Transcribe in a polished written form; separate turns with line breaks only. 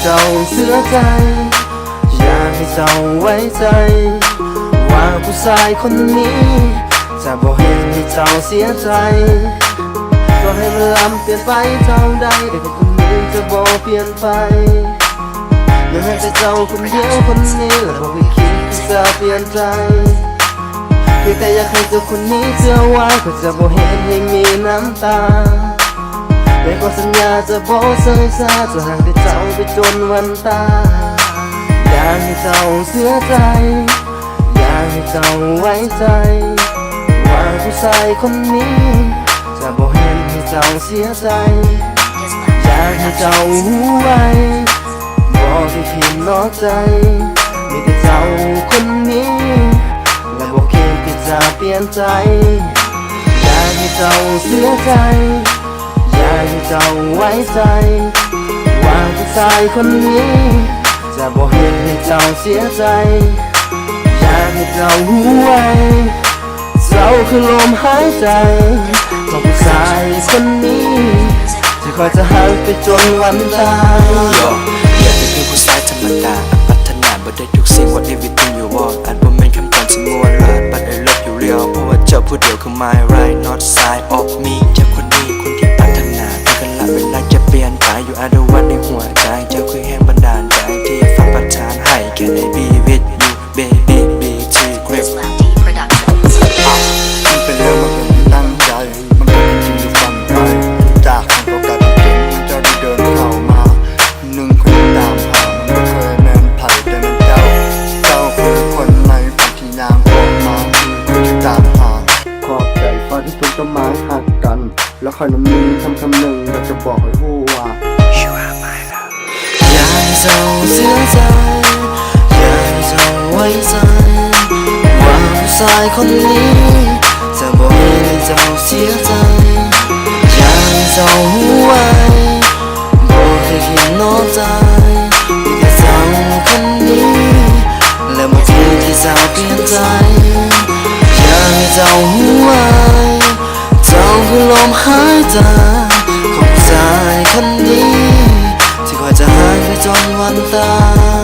เจ้าเสียใจอยากให้เจ้าไว้ใจว่าผู้ชายคนนี้จะบ่เห็นให้เจ้าเสียใจก็ให้เวลาเปลี่ยนไปเท่าใดแต่คนนี้จะบ่เปลี่ยนไปยังให้แต่เจ้าคนเดียวคนนี้และบ่เคยคิดที่จะเปลี่ยนใจเพียงแต่อยากให้เจ้าคนนี้เชื่อไว้ก็จะบ่เห็นให้มีน้ำตาไม่ขอสัญญาจะบ่เสยสาจะห่างแต่เจ้าไปจนวันตายอยากให้เจ้าเสียใจอยากให้เจ้าไว้ใจว่าผู้ชายคนนี้จะบ่เห็นให้เจ้าเสียใจอยากให้เจ้ารู้ไว้บ่ได้เพียงนอกใจมีแต่เจ้าคนนี้และบ่คิดที่จะเปลี่ยนใจอยากให้เจ้าเสียใจอยากให้เจ้าไว้ใจว่าผู้ชายคนนี้จะบ่เห็นให้เจ้าเสียใจอยากให้เจ้ารู้ไว้เจ้าคือลมหายใจของผู้ชายคนนี้ที่คอยจะหักไปจนวันตาย
อยากจะเป็นผู้ชายธรรมดาพัฒนาบ่ได้ทุกสิ่ง what everything you want อาจบ่แม่นคำตอบที่มัวลาด but I love you real เพราะว่าเจ้าผู้เดียวคือ my right not side of me เจ้าคนนี้คนที่พัฒนาแต่กันละเวลาจะเปลี่ยนไป you are the one ในหัวใจเจ้าคือแห่งบันดาลใจที่ฝันประทานให้ Can I be with you baby BT grip
มันเป็นเรื่องมันเป็นตั้งใจมันเป็นจริงที่ฝันไปจากมันก็กลายเป็นจริงเจ้าได้เดินเข้ามาหนึ่งคนตามหามันไม่เคยแม่นไผ่แต่มันเจ้าคือคนในฝันที่นางออกมาคือคนที่ตามหาขอบใจฝันที่ทุกต้นไม้หักกันแล้วคอยน้ำมือคำหนึ่งอยากจะบอกให้รู้ว่า
You are my love
อยากให้เจ้าเสียใจอยากให้เจ้าไว้ใจว่าผู้ชายคนนี้จะบ่เห็นให้เจ้าเสียใจอยากให้เจ้ารู้ไว้บ่เคยคิดนอกใจมีแต่เจ้าคนนี้และบ่คิดที่จะเปลี่ยนใจอยากให้เจ้ารู้ไว้เจ้าคือลมหายใจของผู้ชายคนนี้ที่คอยจะหายไปจนวันตาย